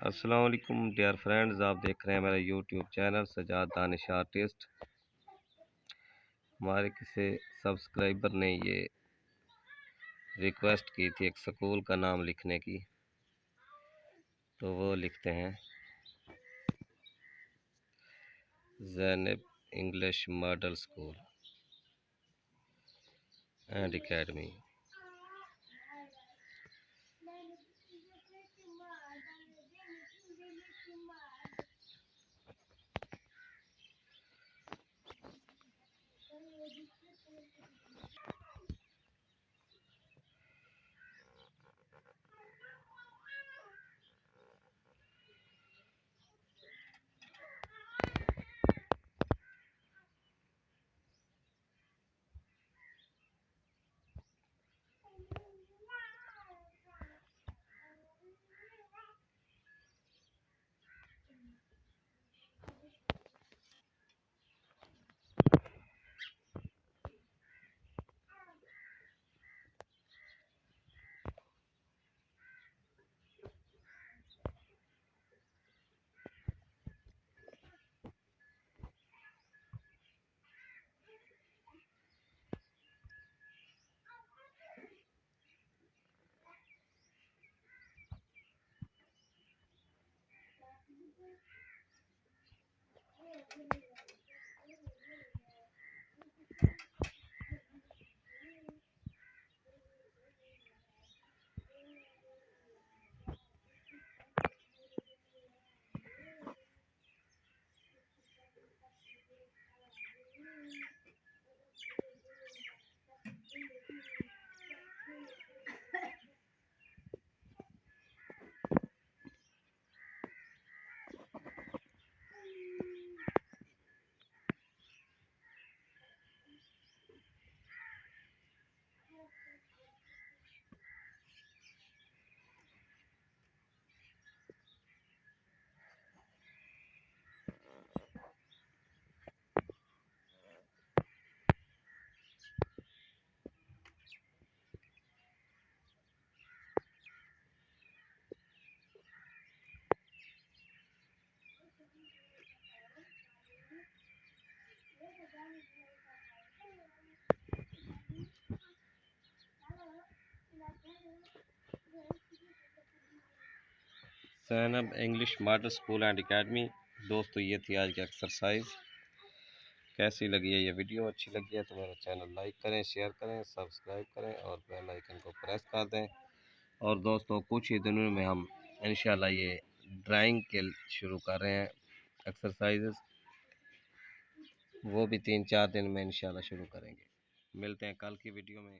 अस्सलाम वालेकुम dear friends, आप देख रहे हैं मेरा YouTube channel Sajad Danish artist. हमारे किसी सब्सक्राइबर ने ये रिक्वेस्ट की थी एक स्कूल का नाम लिखने की, तो वो लिखते हैं Zainab English model school and academy. Zainab English model school and academy. दोस्तों, ये थी आज की एक्सरसाइज। कैसी लगी है ये वीडियो? अच्छी लगी है तो मेरा चैनल लाइक करें, शेयर करें, सब्सक्राइब करें और बेल आइकन को प्रेस कर दें। और दोस्तों, कुछ ही दिनों में हम इंशाल्लाह ये ड्राइंग के शुरू कर रहे हैं एक्सरसाइजेस, वो भी 3-4 दिन में इंशाल्लाह शुरू करेंगे। मिलते हैं कल की वीडियो में।